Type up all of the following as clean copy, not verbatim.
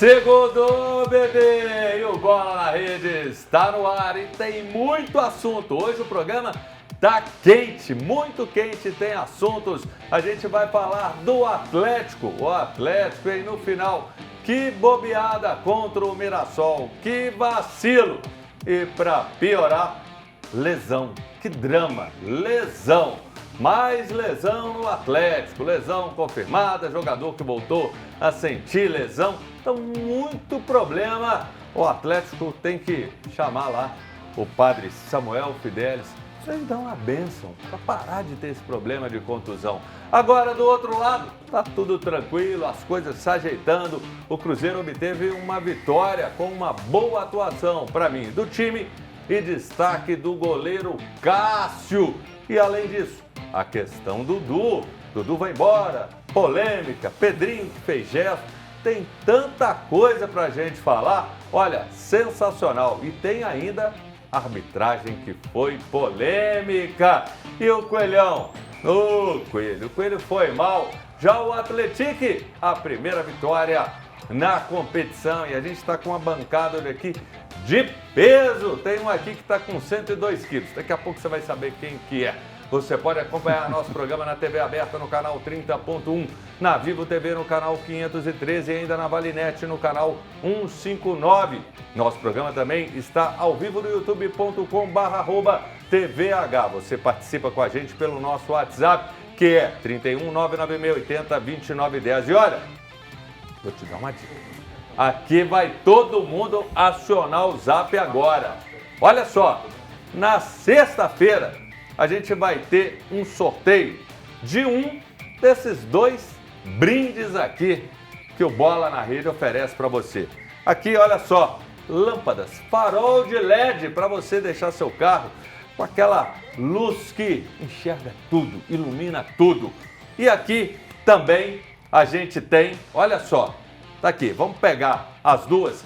Segundou, bebê! E o Bola na Rede está no ar e tem muito assunto. Hoje o programa tá quente, muito quente, tem assuntos. A gente vai falar do Atlético. O Atlético, e no final, que bobeada contra o Mirassol, que vacilo. E para piorar, lesão. Que drama, lesão. Mais lesão no Atlético, lesão confirmada, jogador que voltou a sentir lesão. Então, muito problema. O Atlético tem que chamar lá o padre Samuel Fidelis. Isso aí dá uma bênção para parar de ter esse problema de contusão. Agora, do outro lado, tá tudo tranquilo, as coisas se ajeitando. O Cruzeiro obteve uma vitória com uma boa atuação, para mim, do time e destaque do goleiro Cássio. E além disso, a questão do Dudu. Dudu vai embora, polêmica, Pedrinho que fez gesto. Tem tanta coisa pra gente falar. Olha, sensacional. E tem ainda arbitragem que foi polêmica. E o Coelhão? O Coelho foi mal. Já o Atlético, a primeira vitória na competição. E a gente está com uma bancada aqui de peso. Tem um aqui que está com 102 quilos. Daqui a pouco você vai saber quem que é. Você pode acompanhar nosso programa na TV aberta no canal 30.1, na Vivo TV no canal 513 e ainda na Valinet no canal 159. Nosso programa também está ao vivo no youtube.com/TVH. Você participa com a gente pelo nosso WhatsApp, que é 31 99680 2910. E olha, vou te dar uma dica. Aqui vai todo mundo acionar o Zap agora. Olha só, na sexta-feira a gente vai ter um sorteio de um desses dois brindes aqui que o Bola na Rede oferece para você. Aqui, olha só, lâmpadas, farol de LED para você deixar seu carro com aquela luz que enxerga tudo, ilumina tudo. E aqui também a gente tem, olha só, tá aqui, vamos pegar as duas.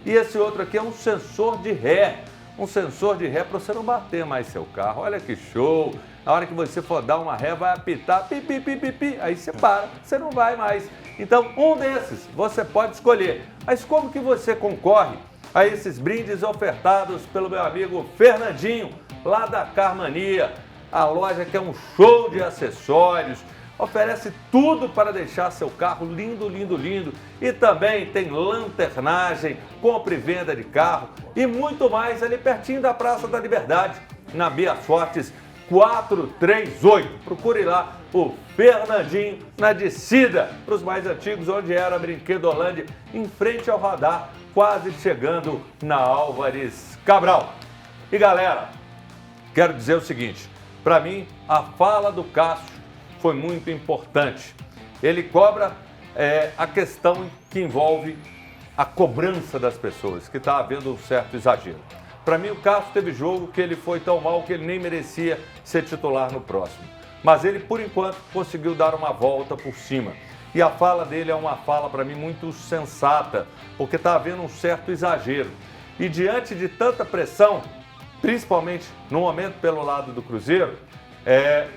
E esse outro aqui é um sensor de ré. Um sensor de ré para você não bater mais seu carro. Olha que show! Na hora que você for dar uma ré, vai apitar, pi, pi, pi, pi, pi. Aí você para, você não vai mais. Então, um desses você pode escolher. Mas como que você concorre a esses brindes ofertados pelo meu amigo Fernandinho, lá da Carmania? A loja que é um show de acessórios, oferece tudo para deixar seu carro lindo, lindo, lindo. E também tem lanternagem, compra e venda de carro e muito mais ali pertinho da Praça da Liberdade, na Bias Fortes 438. Procure lá o Fernandinho na descida para os mais antigos, onde era a Brinquedolândia, em frente ao radar, quase chegando na Álvares Cabral. E galera, quero dizer o seguinte, para mim a fala do Cássio foi muito importante. Ele cobra a questão que envolve a cobrança das pessoas, que está havendo um certo exagero. Para mim, o Cássio teve jogo que ele foi tão mal que ele nem merecia ser titular no próximo. Mas ele, por enquanto, conseguiu dar uma volta por cima. E a fala dele é uma fala, para mim, muito sensata, porque está havendo um certo exagero. E diante de tanta pressão, principalmente no momento pelo lado do Cruzeiro,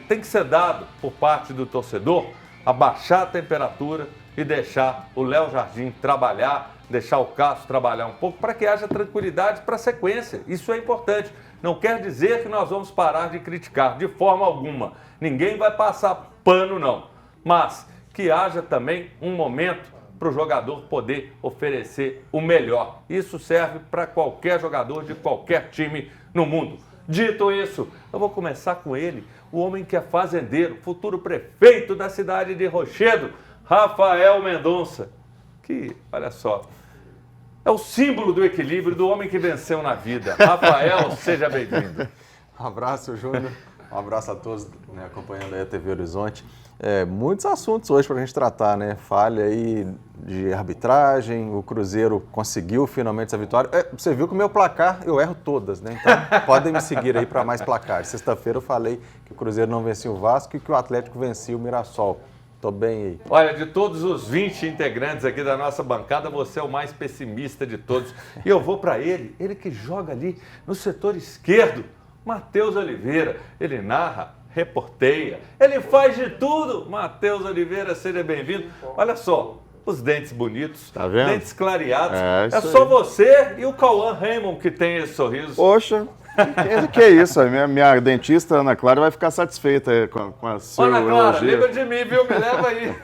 tem que ser dado por parte do torcedor abaixar a temperatura e deixar o Léo Jardim trabalhar, deixar o Cássio trabalhar um pouco para que haja tranquilidade para a sequência. Isso é importante. Não quer dizer que nós vamos parar de criticar de forma alguma. Ninguém vai passar pano, não. Mas que haja também um momento para o jogador poder oferecer o melhor. Isso serve para qualquer jogador de qualquer time no mundo. Dito isso, eu vou começar com ele, o homem que é fazendeiro, futuro prefeito da cidade de Rochedo, Rafael Mendonça, que, olha só, é o símbolo do equilíbrio do homem que venceu na vida. Rafael, seja bem-vindo. Um abraço, Júnior. Um abraço a todos, né, acompanhando aí a TV Horizonte. Muitos assuntos hoje para a gente tratar, né? Falha aí de arbitragem, o Cruzeiro conseguiu finalmente essa vitória. Você viu que o meu placar, eu erro todas, né? Então podem me seguir aí para mais placares. Sexta-feira eu falei que o Cruzeiro não vencia o Vasco e que o Atlético vencia o Mirassol. Tô bem aí. Olha, de todos os 20 integrantes aqui da nossa bancada, você é o mais pessimista de todos. E eu vou para ele que joga ali no setor esquerdo, Matheus Oliveira. Ele narra, reporteia, ele faz de tudo. Matheus Oliveira, seja bem-vindo. Olha só, os dentes bonitos, Tá vendo? dentes clareados. É É isso só aí. você e o Cauã Raymond que tem esse sorriso. Poxa, que é isso? A minha dentista, Ana Clara, vai ficar satisfeita com a seu Ana Clara, elogio. lembra de mim, viu? Me leva aí.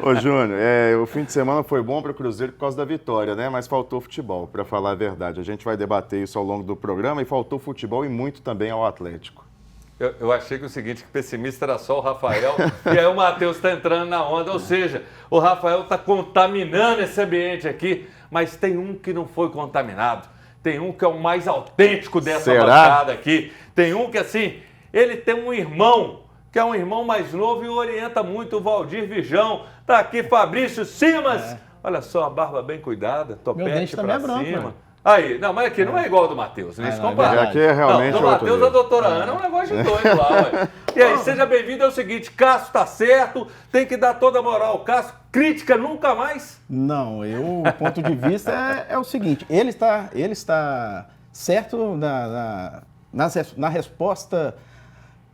Ô, Júnior, o fim de semana foi bom para o Cruzeiro por causa da vitória, né? Mas faltou futebol, para falar a verdade. A gente vai debater isso ao longo do programa e faltou futebol e muito também ao Atlético. Eu achei que o seguinte, que pessimista era só o Rafael, e aí o Matheus está entrando na onda, ou seja, o Rafael está contaminando esse ambiente aqui, mas tem um que não foi contaminado, tem um que é o mais autêntico dessa Será? bancada aqui, tem um que assim, ele tem um irmão, que é um irmão mais novo e orienta muito o Valdir Vijão, tá aqui Fabrício Simas, olha só, a barba bem cuidada, Meu topete dente também pra é branco, cima. mano. Aí, não, mas aqui não é igual ao do Matheus, nem se compara. Aqui é realmente Não, do outro Matheus, a nível. doutora Ana é um negócio de doido lá, ué. E aí, seja bem-vindo, é o seguinte, Cássio tá certo, tem que dar toda a moral ao Cássio, crítica nunca mais. Não, o ponto de vista é o seguinte, ele está certo na resposta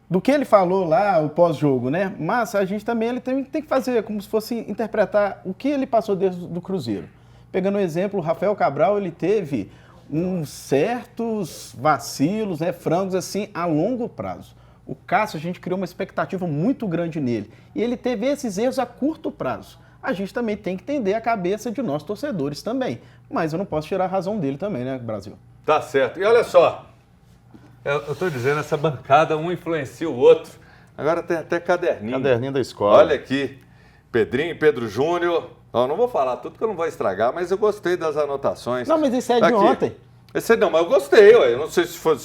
do que ele falou lá, o pós-jogo, né? Mas a gente também ele tem que fazer como se fosse interpretar o que ele passou desde do Cruzeiro. Pegando um exemplo, o Rafael Cabral, ele teve uns certos vacilos, né, frangos assim, a longo prazo. O Cássio, a gente criou uma expectativa muito grande nele. E ele teve esses erros a curto prazo. A gente também tem que entender a cabeça de nós torcedores também. Mas eu não posso tirar a razão dele também, né, Brasil? Tá certo. E olha só, eu tô dizendo, essa bancada, um influencia o outro. Agora tem até caderninho. Caderninho da escola. Olha aqui, Pedrinho, Pedro Júnior. Não vou falar tudo que eu não vou estragar, mas eu gostei das anotações. Não, mas isso é de Aqui. ontem. Esse não, mas eu gostei, ué. Eu não sei se foi.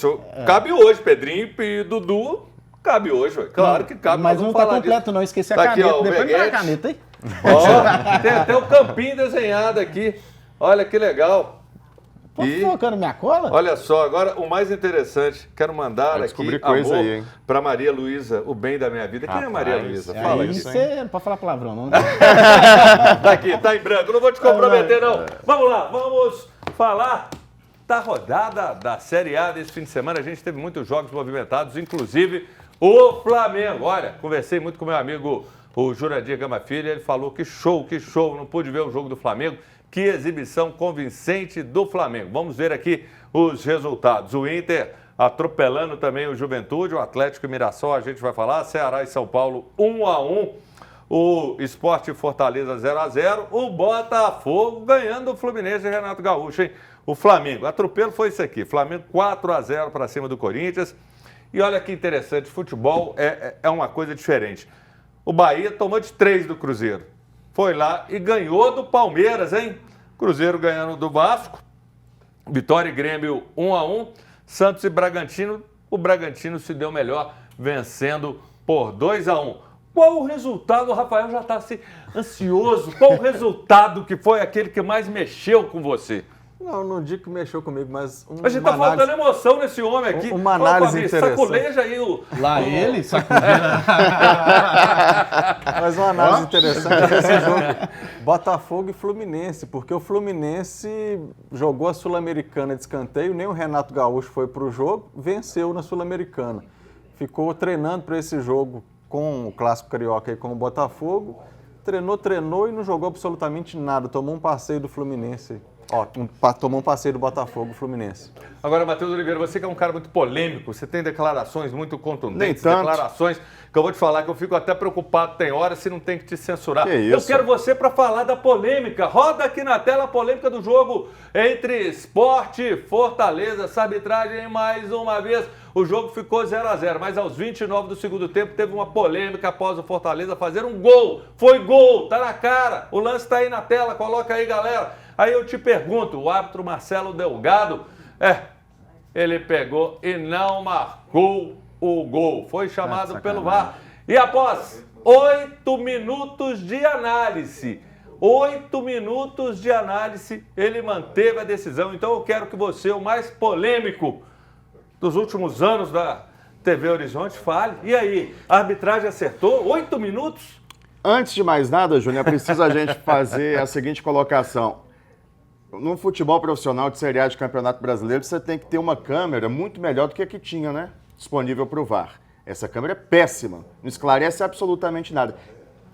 Cabe hoje, Pedrinho e Dudu. Cabe hoje, ué. Claro que cabe. Mas nós não vamos tá falar completo disso. não, esqueci a Tá aqui, caneta. ó, o Depois me dá a Veguete. caneta aí. Ó, tem até o campinho desenhado aqui. Olha que legal. Pô, colocando minha cola? Olha só, agora o mais interessante, quero mandar Vai aqui descobrir coisa amor aí, hein? para Maria Luísa, o bem da minha vida. Quem é Maria Rapaz, Luísa? é Fala Aí aqui. você não pode falar palavrão, não. Tá aqui, tá em branco, não vou te comprometer não. Vamos lá, vamos falar da rodada da Série A desse fim de semana. A gente teve muitos jogos movimentados, inclusive o Flamengo. Olha, conversei muito com meu amigo, o Jurandir Gama Filho, ele falou que show, não pude ver o jogo do Flamengo. Que exibição convincente do Flamengo. Vamos ver aqui os resultados. O Inter atropelando também o Juventude, o Atlético e Mirassol, a gente vai falar. Ceará e São Paulo 1-1. O Sport e Fortaleza 0-0. O Botafogo ganhando o Fluminense e Renato Gaúcho, hein? O Flamengo, atropelo foi isso aqui. Flamengo 4-0 para cima do Corinthians. E olha que interessante, futebol é uma coisa diferente. O Bahia tomou de 3 do Cruzeiro. Foi lá e ganhou do Palmeiras, hein? Cruzeiro ganhando do Vasco. Vitória e Grêmio 1-1. Santos e Bragantino. O Bragantino se deu melhor, vencendo por 2-1. Qual o resultado? O Rafael já está assim, ansioso. Qual o resultado que foi aquele que mais mexeu com você? Não digo que mexeu comigo, mas... A gente tá faltando emoção nesse homem aqui. Uma análise interessante. Saculeja aí o... Lá ele, sacudindo. Mas uma análise interessante desse jogo, Botafogo e Fluminense, porque o Fluminense jogou a Sul-Americana de escanteio, nem o Renato Gaúcho foi para o jogo, venceu na Sul-Americana. Ficou treinando para esse jogo com o Clássico Carioca e com o Botafogo, treinou e não jogou absolutamente nada, tomou um passeio do Fluminense. Tomou um passeio do Botafogo, Fluminense. Agora, Matheus Oliveira, você que é um cara muito polêmico, você tem declarações muito contundentes, Nem tanto. declarações que eu vou te falar que eu fico até preocupado, tem hora, se não tem que te censurar. Que isso? Eu quero você para falar da polêmica. Roda aqui na tela a polêmica do jogo entre Sport e Fortaleza. Essa arbitragem, mais uma vez, o jogo ficou 0-0, mas aos 29 do segundo tempo teve uma polêmica após o Fortaleza fazer um gol. Foi gol, tá na cara. O lance tá aí na tela, coloca aí, galera. Aí eu te pergunto, o árbitro Marcelo Delgado, ele pegou e não marcou o gol. Foi chamado pelo VAR. E após 8 minutos de análise, 8 minutos de análise, ele manteve a decisão. Então eu quero que você, o mais polêmico dos últimos anos da TV Horizonte, fale. E aí, a arbitragem acertou? 8 minutos? Antes de mais nada, Júnior, é preciso a gente fazer a seguinte colocação. No futebol profissional de Série A de Campeonato Brasileiro, você tem que ter uma câmera muito melhor do que a que tinha, né? Disponível para o VAR. Essa câmera é péssima, não esclarece absolutamente nada.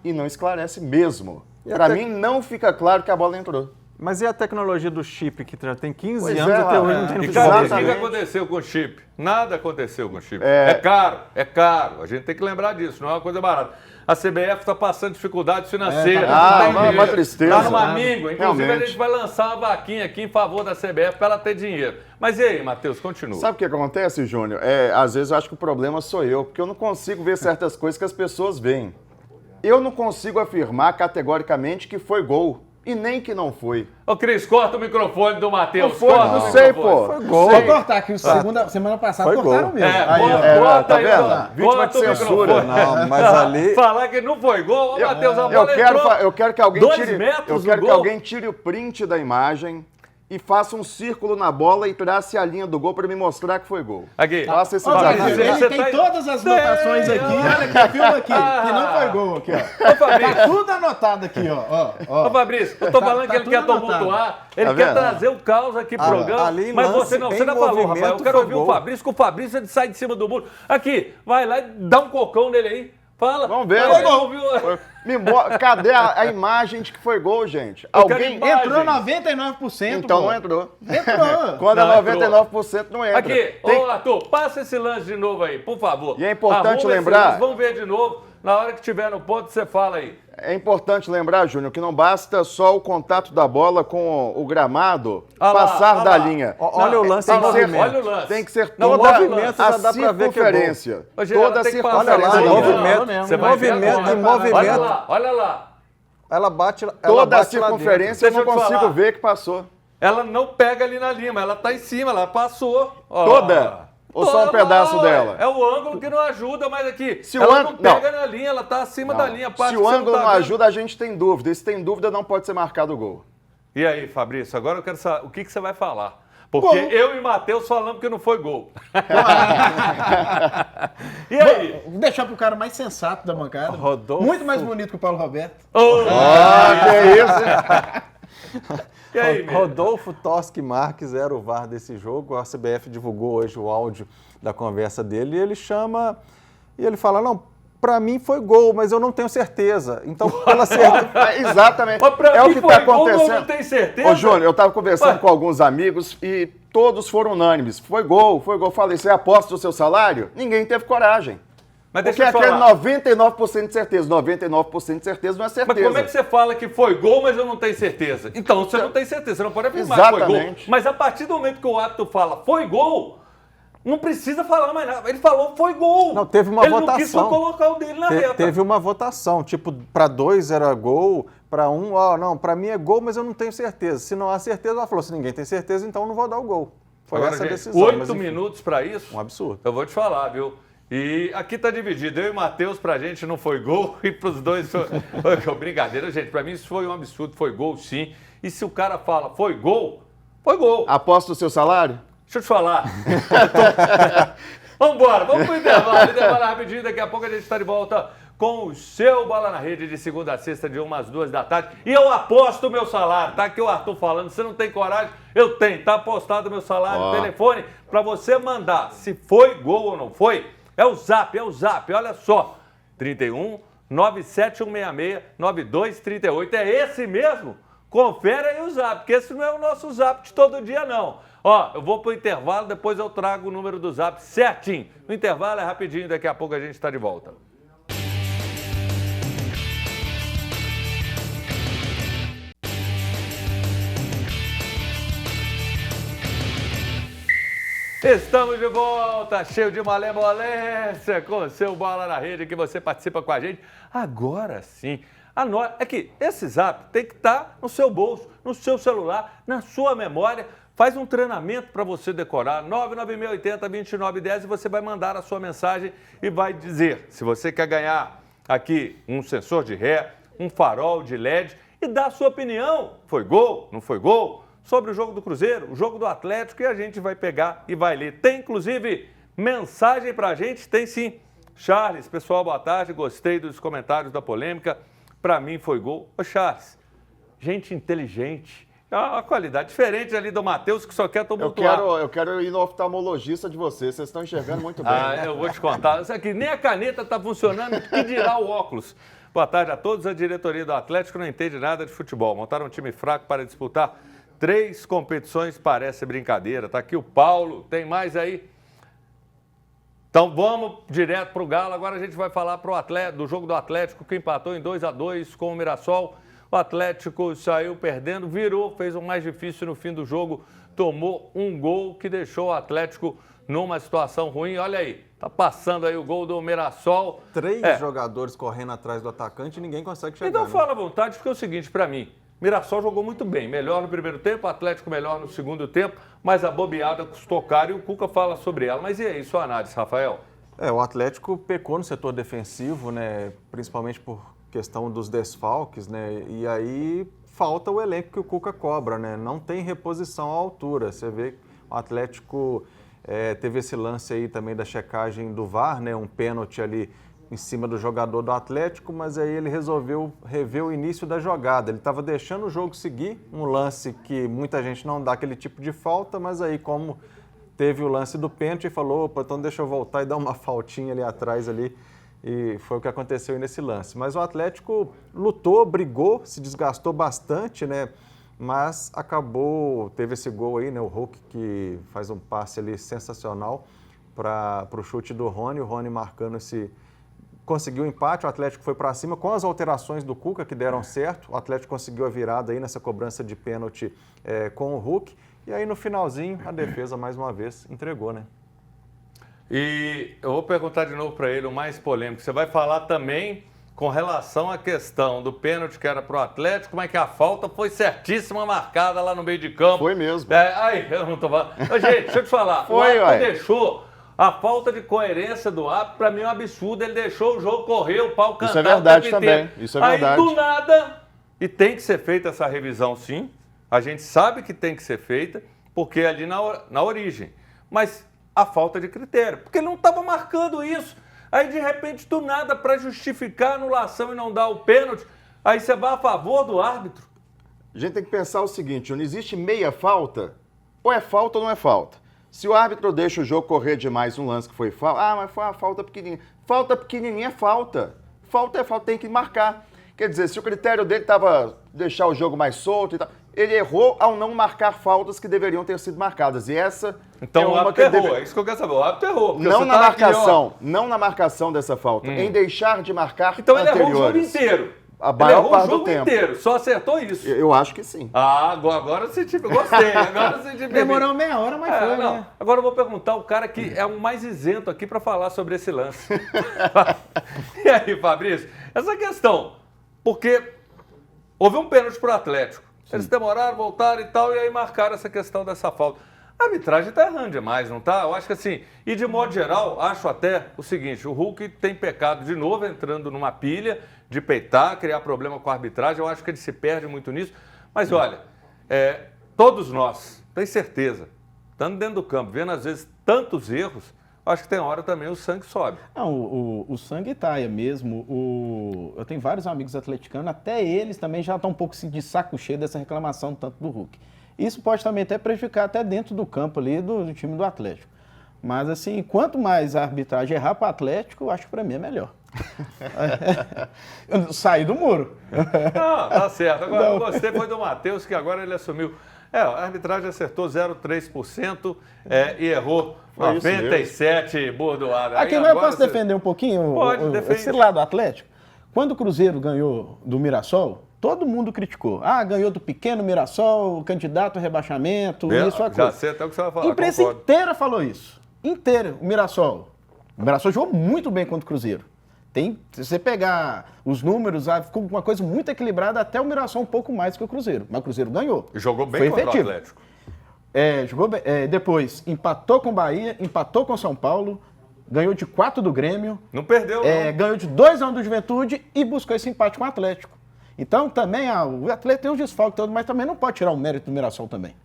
E não esclarece mesmo. Para mim, não fica claro que a bola entrou. Mas e a tecnologia do chip, que já tem 15 Pois anos é, até hoje não é. tem no E futebol? cara, o que Exatamente. aconteceu com o chip? Nada aconteceu com o chip. É caro. A gente tem que lembrar disso, não é uma coisa barata. A CBF está passando dificuldades financeiras. tá não tem uma dinheiro. tristeza. Tá numa míngua. Inclusive, Realmente. a gente vai lançar uma vaquinha aqui em favor da CBF para ela ter dinheiro. Mas e aí, Matheus, continua. Sabe o que acontece, Júnior? Às vezes eu acho que o problema sou eu, porque eu não consigo ver certas coisas que as pessoas veem. Eu não consigo afirmar categoricamente que foi gol. E nem que não foi. Ô, Cris, corta o microfone do Matheus. Não foi, corta não o sei, microfone. pô. Foi gol. Vou cortar aqui, semana passada Foi cortaram gol. o meu. Corta tá aí, vendo? ó. Vítima Corta de o censura. microfone. Não, mas ali... Falar que não foi gol, ô, Matheus, a bola Eu quero que alguém 2 tire, metros eu do quero que gol. alguém tire o print da imagem e faça um círculo na bola e trace a linha do gol para me mostrar que foi gol. Aqui. Faça esse Ó, desafio. Brasil, Você ele tá- tem todas as anotações aqui, olha aqui, filma aqui, que não foi gol aqui, ó. Ô, Fabrício. Tá tudo anotado aqui, ó. Ô, Fabrício, eu tô falando que ele tudo quer anotado. tumultuar, ele Tá quer vendo? trazer o caos aqui pro programa, ali, mas lance você não em falou, rapaz, eu movimento, quero foi ouvir o gol. Fabrício, que o Fabrício ele sai de cima do muro. Aqui, vai lá e dá um cocão nele aí. Fala. Vamos ver. Foi gol, viu? Cadê a imagem de que foi gol, gente? Eu quero Alguém imagem. Entrou 99%. Então pô. não entrou. Entrou. Quando Não, é 99% não entra. Aqui, ô Arthur, passa esse lance de novo aí, por favor. E é importante Arruma esse lembrar- lance, vamos ver de novo. Na hora que tiver no ponto, você fala aí. É importante lembrar, Júnior, que não basta só o contato da bola com o gramado Ah lá, passar ah da lá. linha. Olha o lance Tem em que ser- movimento. Olha o lance. Tem que ser Não, toda o movimento já a dá pra ver que é gol. circunferência. Ô, Geraldo, Toda a tem que passar Olha lá, circunferência. Olha da bola. movimento, Você vai ver movimento, agora. em movimento. Olha lá, olha lá. Ela bate, ela Toda a bate lá dentro. circunferência eu Deixa não eu te consigo falar. ver que passou. Ela não pega ali na linha, mas ela tá em cima, ela passou. Ó. Toda? Ou só um Toda, pedaço ué. dela? É o ângulo que não ajuda, mas aqui. Se o ela ângulo- não pega não. na linha, ela tá acima da linha. a parte Se que o você ângulo tá não vendo. ajuda, a gente tem dúvida. E se tem dúvida, não pode ser marcado o gol. E aí, Fabrício, agora eu quero saber o que você vai falar. Porque Gol. eu e Matheus falamos que não foi gol. E aí? Vou deixar pro cara mais sensato da bancada. Rodolfo. Muito mais bonito que o Paulo Roberto. Ô, Que isso? e aí, meu? Rodolfo Toschi Marques era o VAR desse jogo. A CBF divulgou hoje o áudio da conversa dele e ele chama e ele fala: não, pra mim foi gol, mas eu não tenho certeza. Então, pela certeza. Exatamente. Mas pra É o mim que foi está gol, eu acontecendo. não tenho certeza. Ô, Júnior, eu estava conversando Ué. com alguns amigos e todos foram unânimes. Foi gol, foi gol. Falei, você aposta o seu salário? Ninguém teve coragem. Mas Porque deixa eu aquele falar. 99% de certeza. 99% de certeza não é certeza. Mas como é que você fala que foi gol, mas eu não tenho certeza? Então, você não tem certeza, você não pode afirmar que foi gol. Exatamente. Mas a partir do momento que o árbitro fala foi gol, não precisa falar mais nada. Ele falou foi gol. Não, teve uma Ele não quis só votação. colocar o dele na reta. Teve uma votação, tipo, para 2 era gol, para 1, não, para mim é gol, mas eu não tenho certeza. Se não há certeza, ela falou, se ninguém tem certeza, então eu não vou dar o gol. Foi Agora, essa a gente, decisão. 8 mas, enfim, minutos pra isso? Um absurdo. Eu vou te falar, viu? E aqui tá dividido. Eu e o Matheus, pra gente não foi gol, e pros dois foi brincadeira. Gente, pra mim isso foi um absurdo, foi gol sim. E se o cara fala foi gol, foi gol. Aposta o seu salário? Deixa eu te falar. Vambora, vamos pro intervalo rapidinho. Daqui a pouco a gente está de volta com o seu Bola na Rede de segunda a sexta, de 1 às 2 da tarde. E eu aposto o meu salário, tá aqui o Arthur falando. Você não tem coragem? Eu tenho, tá apostado o meu salário no telefone para você mandar se foi gol ou não foi. É o Zap, olha só. 31 97166 9238. É esse mesmo? Confere aí o Zap, porque esse não é o nosso Zap de todo dia, não. Ó, eu vou pro intervalo, depois eu trago o número do Zap certinho. No intervalo é rapidinho, daqui a pouco a gente está de volta. Estamos de volta, cheio de malemolência, com o seu Bola na Rede, que você participa com a gente. Agora sim, é que esse Zap tem que estar no seu bolso, no seu celular, na sua memória. Faz um treinamento para você decorar, 99680-2910, e você vai mandar a sua mensagem e vai dizer se você quer ganhar aqui um sensor de ré, um farol de LED e dar a sua opinião. Foi gol? Não foi gol? Sobre o jogo do Cruzeiro, o jogo do Atlético, e a gente vai pegar e vai ler. Tem, inclusive, mensagem pra gente? Tem sim. Charles, pessoal, boa tarde. Gostei dos comentários da polêmica. Pra mim foi gol. Ô, Charles, gente inteligente. É uma qualidade diferente ali do Matheus, que só quer tumultuar. Eu quero ir no oftalmologista de vocês. Vocês estão enxergando muito bem. Eu vou te contar. Isso aqui, nem a caneta tá funcionando, que dirá o óculos. Boa tarde a todos. A diretoria do Atlético não entende nada de futebol. Montaram um time fraco para disputar 3 competições, parece brincadeira. Tá aqui o Paulo, tem mais aí? Então vamos direto para o Galo. Agora a gente vai falar do jogo do Atlético, que empatou em 2-2 com o Mirassol. O Atlético saiu perdendo, virou, fez o mais difícil no fim do jogo, tomou um gol que deixou o Atlético numa situação ruim. Olha aí, tá passando aí o gol do Mirassol. 3 jogadores correndo atrás do atacante e ninguém consegue chegar. Então fala à vontade, porque é o seguinte, para mim, Mirassol jogou muito bem, melhor no primeiro tempo, Atlético melhor no segundo tempo, mas a bobeada custou caro e o Cuca fala sobre ela. Mas e aí, sua análise, Rafael? O Atlético pecou no setor defensivo, né, principalmente por questão dos desfalques, né, e aí falta o elenco que o Cuca cobra, né, não tem reposição à altura. Você vê que o Atlético teve esse lance aí também da checagem do VAR, né, um pênalti ali em cima do jogador do Atlético, mas aí ele resolveu rever o início da jogada. Ele estava deixando o jogo seguir, um lance que muita gente não dá aquele tipo de falta, mas aí como teve o lance do pênalti, falou, opa, então deixa eu voltar e dar uma faltinha ali atrás ali, e foi o que aconteceu nesse lance. Mas o Atlético lutou, brigou, se desgastou bastante, né? Mas teve esse gol aí, né? O Hulk que faz um passe ali sensacional para o chute do Rony, o Rony marcando conseguiu o empate, o Atlético foi para cima com as alterações do Cuca que deram certo, o Atlético conseguiu a virada aí nessa cobrança de pênalti com o Hulk, e aí no finalzinho a defesa mais uma vez entregou, né? E eu vou perguntar de novo para ele o mais polêmico, você vai falar também com relação à questão do pênalti que era para o Atlético, mas que a falta foi certíssima marcada lá no meio de campo. Foi mesmo. Aí, eu não tô falando. Ô, gente, deixa eu te falar, o árbitro deixou. A falta de coerência do árbitro, para mim, é um absurdo. Ele deixou o jogo correr, o pau cantar. Isso é verdade também. Isso é verdade. Aí, do nada, e tem que ser feita essa revisão, sim. A gente sabe que tem que ser feita, porque é ali na origem. Mas a falta de critério, porque ele não estava marcando isso. Aí, de repente, do nada, para justificar a anulação e não dar o pênalti, aí você vai a favor do árbitro. A gente tem que pensar o seguinte, não existe meia falta, ou é falta ou não é falta. Se o árbitro deixa o jogo correr demais, um lance que foi falta, mas foi uma falta pequenininha. Falta pequenininha é falta. Falta é falta, tem que marcar. Quer dizer, se o critério dele estava deixar o jogo mais solto e tal, ele errou ao não marcar faltas que deveriam ter sido marcadas. E essa então, é uma o árbitro errou, é isso que eu quero saber. O árbitro errou. Não na marcação, não na marcação dessa falta, em deixar de marcar então anteriores. Então ele errou o jogo inteiro. A maior parte do tempo. Ele errou o jogo inteiro, só acertou isso. Eu acho que sim. Agora você gostei. Agora você Demorou meia hora, mas foi, não. né? Agora eu vou perguntar o cara que é o mais isento aqui para falar sobre esse lance. E aí, Fabrício, essa questão, porque houve um pênalti pro Atlético. Sim. Eles demoraram, voltaram e tal, e aí marcaram essa questão dessa falta. A arbitragem está errando demais, não está? Eu acho que assim, e de modo geral, acho até o seguinte, o Hulk tem pecado de novo, entrando numa pilha de peitar, criar problema com a arbitragem, eu acho que ele se perde muito nisso. Mas olha, todos nós, tenho certeza, estando dentro do campo, vendo às vezes tantos erros, acho que tem hora também o sangue sobe. Não, o sangue taia mesmo. Eu tenho vários amigos atleticanos, até eles também já estão um pouco de saco cheio dessa reclamação tanto do Hulk. Isso pode também até prejudicar até dentro do campo ali do time do Atlético. Mas assim, quanto mais a arbitragem errar para o Atlético, eu acho que para mim é melhor. Sair do muro. Não, tá certo. Agora, eu gostei foi do Matheus, que agora ele assumiu. A arbitragem acertou 0,3% e errou 97 bordoadas. Aqui, mas eu posso defender um pouquinho esse lado Atlético? Quando o Cruzeiro ganhou do Mirassol, todo mundo criticou. Ganhou do pequeno Mirassol, candidato a rebaixamento, isso, aquilo. Já sei até o que você vai falar. A imprensa inteira falou isso. Inteira, o Mirassol. O Mirassol jogou muito bem contra o Cruzeiro. Se você pegar os números, ficou uma coisa muito equilibrada, até o Mirassol um pouco mais que o Cruzeiro. Mas o Cruzeiro ganhou. E jogou bem foi contra efetivo. o Atlético. Jogou bem. Depois, empatou com o Bahia, empatou com o São Paulo, ganhou de 4 do Grêmio. Não perdeu, não. Ganhou de 2-1 do Juventude e buscou esse empate com o Atlético. Então, também, o Atlético tem um desfalque todo, mas também não pode tirar o mérito do Mirassol também.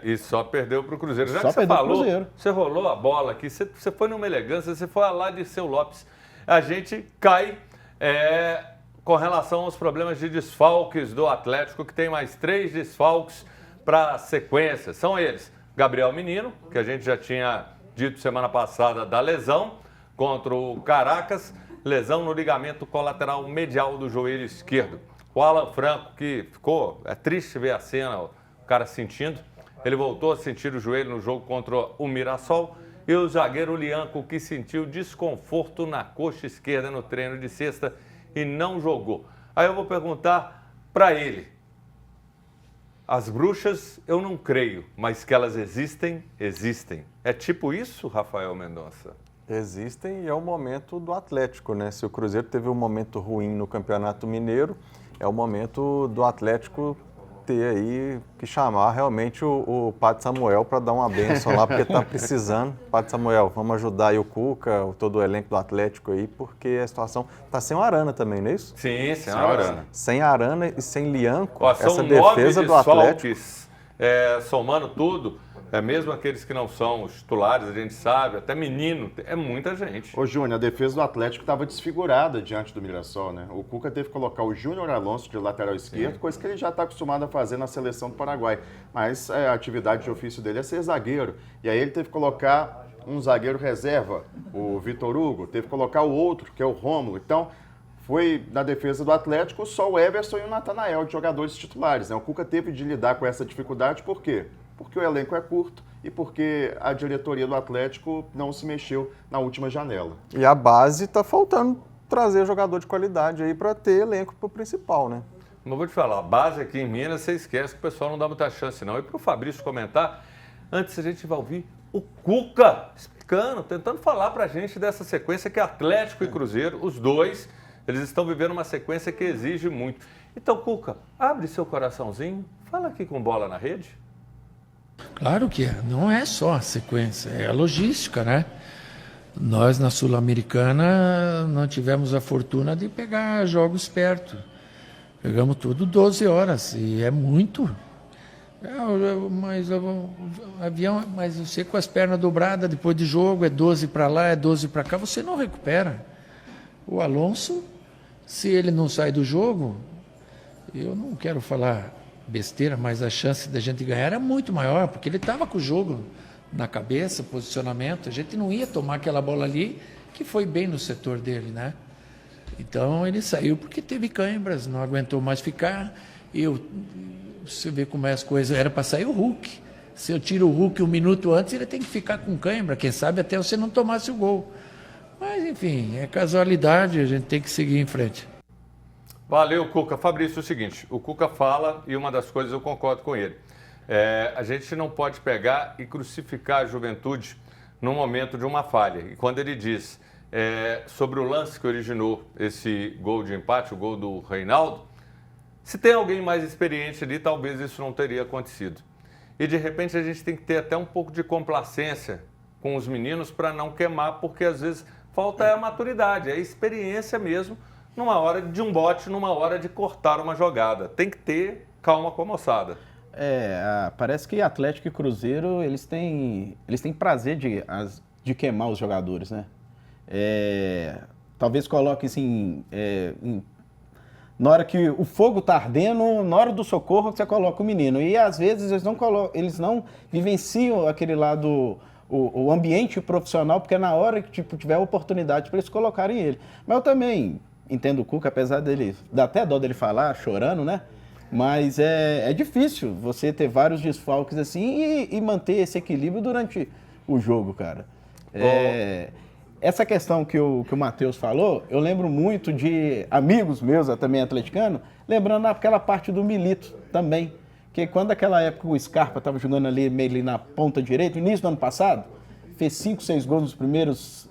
E só perdeu pro Cruzeiro. Já só que você falou, Cruzeiro. você rolou a bola aqui, você foi numa elegância, você foi lá de Seu Lopes. A gente cai com relação aos problemas de desfalques do Atlético, que tem mais 3 desfalques para a sequência. São eles, Gabriel Menino, que a gente já tinha dito semana passada da lesão contra o Caracas, lesão no ligamento colateral medial do joelho esquerdo. O Alan Franco, que ficou, é triste ver a cena, o cara sentindo, ele voltou a sentir o joelho no jogo contra o Mirassol, e o zagueiro Lianco, que sentiu desconforto na coxa esquerda no treino de sexta e não jogou. Aí eu vou perguntar para ele. As bruxas eu não creio, mas que elas existem, existem. É tipo isso, Rafael Mendonça? Existem e é o momento do Atlético, né? Se o Cruzeiro teve um momento ruim no Campeonato Mineiro, é o momento do Atlético ter aí que chamar realmente o Padre Samuel para dar uma bênção lá, porque está precisando. Padre Samuel, vamos ajudar aí o Cuca, todo o elenco do Atlético aí, porque a situação está sem o Arana também, não é isso? Sim, sem o Arana. Sem Arana e sem Lianco, Ó, essa são defesa 9 do Atlético. desfalques, somando tudo, mesmo aqueles que não são os titulares, a gente sabe, até menino, é muita gente. Ô, Júnior, a defesa do Atlético estava desfigurada diante do Mirassol, né? O Cuca teve que colocar o Júnior Alonso de lateral esquerdo, coisa que ele já está acostumado a fazer na seleção do Paraguai. Mas a atividade de ofício dele é ser zagueiro. E aí ele teve que colocar um zagueiro reserva, o Vitor Hugo, teve que colocar o outro, que é o Rômulo. Então, foi na defesa do Atlético só o Everson e o Natanael de jogadores titulares, né? O Cuca teve de lidar com essa dificuldade, por quê? Porque o elenco é curto e porque a diretoria do Atlético não se mexeu na última janela. E a base está faltando trazer jogador de qualidade aí para ter elenco para o principal, né? Mas vou te falar, a base aqui em Minas, você esquece que o pessoal não dá muita chance não. E para o Fabrício comentar, antes a gente vai ouvir o Cuca explicando, tentando falar para a gente dessa sequência que é Atlético e Cruzeiro, os dois, eles estão vivendo uma sequência que exige muito. Então, Cuca, abre seu coraçãozinho, fala aqui com bola na rede. Claro que é. Não é só a sequência, é a logística, né? Nós, na Sul-Americana, não tivemos a fortuna de pegar jogos perto. Pegamos tudo 12 horas, e é muito. Mas o avião, mas você com as pernas dobradas depois de jogo, é 12 para lá, é 12 para cá, você não recupera. O Alonso, se ele não sai do jogo, eu não quero falar besteira, mas a chance da gente ganhar era muito maior, porque ele estava com o jogo na cabeça, posicionamento, a gente não ia tomar aquela bola ali, que foi bem no setor dele, né? Então ele saiu porque teve câimbras, não aguentou mais ficar, você vê como é as coisas, era para sair o Hulk, se eu tiro o Hulk um minuto antes, ele tem que ficar com câimbra, quem sabe até você não tomasse o gol. Mas enfim, é casualidade, a gente tem que seguir em frente. Valeu, Cuca. Fabrício, é o seguinte, o Cuca fala e uma das coisas eu concordo com ele. A gente não pode pegar e crucificar a juventude no momento de uma falha. E quando ele diz sobre o lance que originou esse gol de empate, o gol do Reinaldo, se tem alguém mais experiente ali, talvez isso não teria acontecido. E de repente a gente tem que ter até um pouco de complacência com os meninos para não queimar, porque às vezes falta a maturidade, a experiência mesmo, numa hora de um bote, numa hora de cortar uma jogada. Tem que ter calma com a moçada. Parece que Atlético e Cruzeiro, eles têm prazer de queimar os jogadores, né? Talvez coloque assim, na hora que o fogo está ardendo, na hora do socorro você coloca o menino. E às vezes eles não vivenciam aquele lado, o ambiente profissional, porque é na hora que tiver oportunidade para eles colocarem ele. Mas eu também entendo o Cuca, apesar dele, dá até dó dele falar, chorando, né? Mas é difícil você ter vários desfalques assim e manter esse equilíbrio durante o jogo, cara. Essa questão que o Matheus falou, eu lembro muito de amigos meus, também atleticanos, lembrando naquela parte do Milito também. Que quando naquela época o Scarpa estava jogando ali meio ali na ponta direita, no início do ano passado, fez 5, 6 gols nos primeiros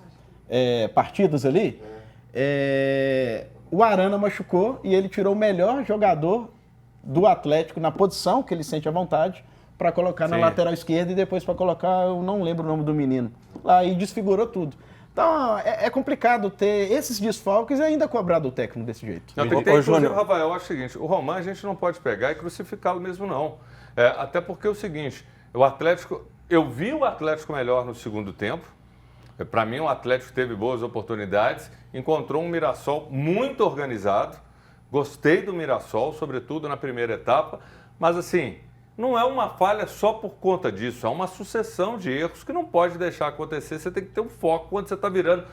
partidas ali, o Arana machucou e ele tirou o melhor jogador do Atlético na posição que ele sente à vontade para colocar na lateral esquerda e depois para colocar, eu não lembro o nome do menino, lá e desfigurou tudo. Então é complicado ter esses desfalques e ainda cobrar do técnico desse jeito. Não, inclusive, Rafael, eu acho o seguinte, o Romain a gente não pode pegar e crucificá-lo mesmo não. Até porque é o seguinte, o Atlético, eu vi o Atlético melhor no segundo tempo. Para mim, o Atlético teve boas oportunidades, encontrou um Mirassol muito organizado. Gostei do Mirassol, sobretudo na primeira etapa, mas assim, não é uma falha só por conta disso, é uma sucessão de erros que não pode deixar acontecer, você tem que ter um foco quando você está virando.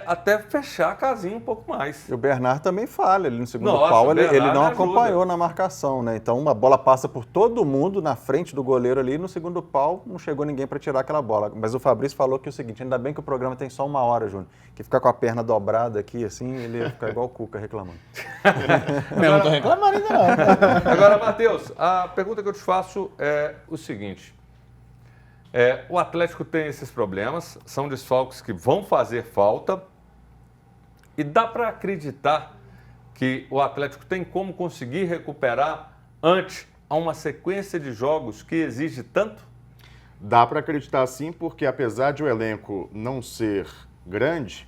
até fechar a casinha um pouco mais. E o Bernard também falha ali no segundo Nossa, pau, o ele Bernard não ajuda. acompanhou na marcação, né? Então uma bola passa por todo mundo na frente do goleiro ali, no segundo pau não chegou ninguém para tirar aquela bola. Mas o Fabrício falou que é o seguinte, ainda bem que o programa tem só 1 hora, Júnior, que ficar com a perna dobrada aqui, assim, ele ia ficar igual o Cuca reclamando. Eu não tô reclamando ainda não. Agora, Matheus, a pergunta que eu te faço é o seguinte. O Atlético tem esses problemas, são desfalques que vão fazer falta e dá para acreditar que o Atlético tem como conseguir recuperar ante a uma sequência de jogos que exige tanto? Dá para acreditar sim, porque apesar de o elenco não ser grande,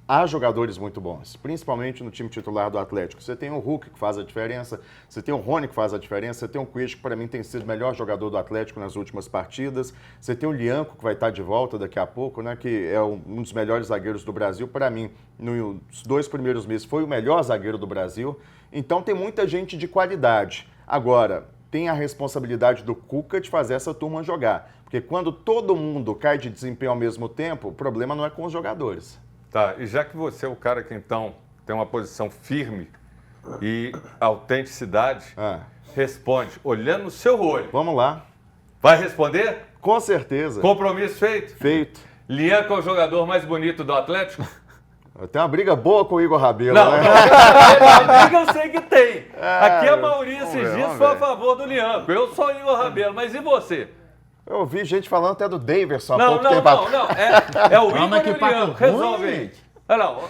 há jogadores muito bons, principalmente no time titular do Atlético. Você tem o Hulk, que faz a diferença, você tem o Rony, que faz a diferença, você tem o Cuiz, que para mim tem sido o melhor jogador do Atlético nas últimas partidas, você tem o Lianco, que vai estar de volta daqui a pouco, né, que é um dos melhores zagueiros do Brasil. Para mim, nos 2 primeiros meses, foi o melhor zagueiro do Brasil. Então tem muita gente de qualidade. Agora, tem a responsabilidade do Cuca de fazer essa turma jogar, porque quando todo mundo cai de desempenho ao mesmo tempo, o problema não é com os jogadores. Tá, e já que você é o cara que então tem uma posição firme e autenticidade, responde olhando no seu olho. Vamos lá. Vai responder? Com certeza. Compromisso feito? Feito. Lianco é o jogador mais bonito do Atlético? Tem uma briga boa com o Igor Rabelo, Não, né? a briga eu sei que tem. Aqui a maioria esses dias vamos foi a ver. favor do Lianco. Eu sou o Igor Rabelo, mas e você? Eu ouvi gente falando até do Daverson há Não, pouco não, tempo não, atrás. não. É o Calma Igor que e o papo Lianco. ruim, Resolve aí. gente. Olha lá.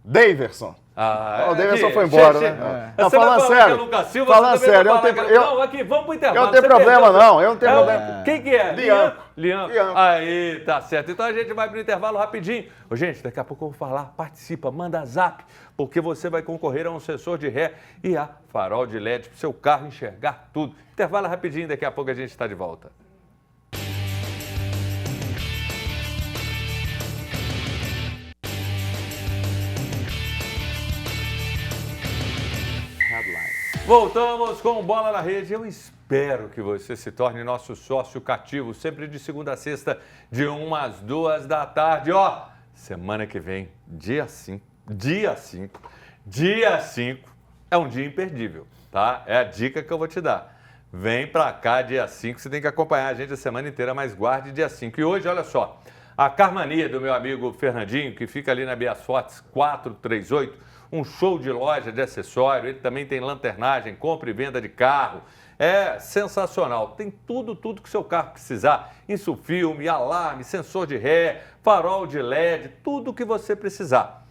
Daverson. Ah, O Daverson aqui, foi embora, che- né? che- Não, Você vai falando falar sério. que é Lucas Silva, Falando você também sério, vai eu falar tenho- que- eu- Não, aqui, vamos pro intervalo. eu não tenho Você problema, perdeu. não, eu não tenho problema. Quem que é? Lianco. Lianco. Lianco. Aí, tá certo. Então a gente vai pro intervalo rapidinho. Ô, gente, daqui a pouco eu vou falar. Participa, manda zap, porque você vai concorrer a um sensor de ré e a farol de LED pro seu carro enxergar tudo. Intervalo rapidinho, daqui a pouco a gente está de volta. Voltamos com Bola na Rede. Eu espero que você se torne nosso sócio cativo, sempre de segunda a sexta, de 1 às 2 da tarde. Ó, semana que vem, dia 5, é um dia imperdível, tá? É a dica que eu vou te dar. Vem pra cá dia 5, você tem que acompanhar a gente a semana inteira, mas guarde dia 5. E hoje, olha só, a Carmania do meu amigo Fernandinho, que fica ali na Bias Fortes 438, um show de loja de acessório, ele também tem lanternagem, compra e venda de carro. É sensacional, tem tudo que o seu carro precisar. Isso, filme, alarme, sensor de ré, farol de LED, tudo que você precisar.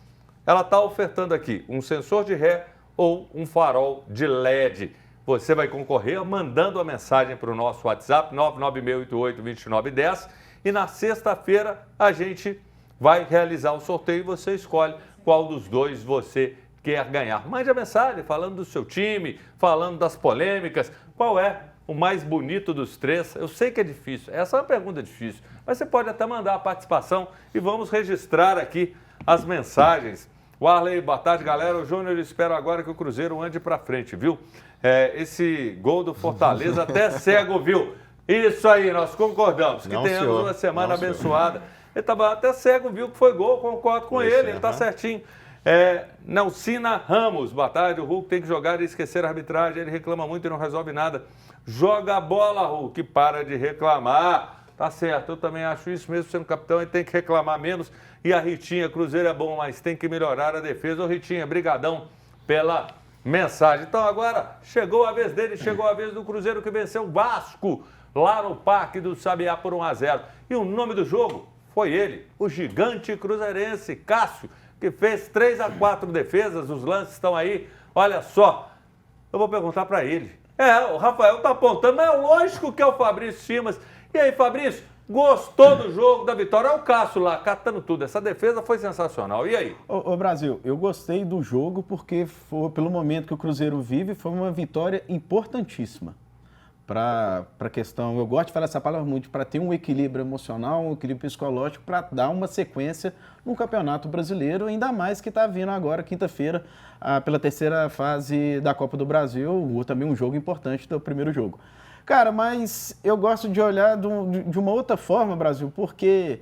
Ela está ofertando aqui um sensor de ré ou um farol de LED. Você vai concorrer mandando a mensagem para o nosso WhatsApp 996882910 e na sexta-feira a gente vai realizar o sorteio e você escolhe qual dos dois você quer ganhar. Mande a mensagem falando do seu time, falando das polêmicas, qual é o mais bonito dos três. Eu sei que é difícil, essa é uma pergunta difícil, mas você pode até mandar a participação e vamos registrar aqui as mensagens. Warley, boa tarde, galera. O Júnior, espero agora que o Cruzeiro ande pra frente, viu? Esse gol do Fortaleza até cego, viu? Isso aí, nós concordamos. Que Não, tenhamos senhor. uma semana Não, senhor. abençoada. Ele estava até cego, viu que foi gol, concordo com ele tá certinho. Nelcina Ramos, boa tarde. O Hulk tem que jogar e esquecer a arbitragem. Ele reclama muito e não resolve nada. Joga a bola, Hulk, para de reclamar. Tá certo, eu também acho isso, mesmo sendo capitão, ele tem que reclamar menos. E a Ritinha, Cruzeiro é bom, mas tem que melhorar a defesa. Ô Ritinha, brigadão pela mensagem. Então agora chegou a vez dele, chegou a vez do Cruzeiro que venceu o Vasco lá no Parque do Sabiá por 1-0. E o nome do jogo foi ele, o gigante cruzeirense Cássio, que fez 3-4 defesas, os lances estão aí. Olha só, eu vou perguntar para ele. O Rafael tá apontando, mas é lógico que é o Fabrício Simas. E aí, Fabrício, gostou do jogo, da vitória? Olha o Cássio lá, catando tudo. Essa defesa foi sensacional. E aí? Ô Brasil, eu gostei do jogo porque, pelo momento que o Cruzeiro vive, foi uma vitória importantíssima. Para a questão, eu gosto de falar essa palavra muito, para ter um equilíbrio emocional, um equilíbrio psicológico, para dar uma sequência no Campeonato Brasileiro, ainda mais que está vindo agora, quinta-feira, pela terceira fase da Copa do Brasil, também um jogo importante do primeiro jogo. Cara, mas eu gosto de olhar de uma outra forma, Brasil, porque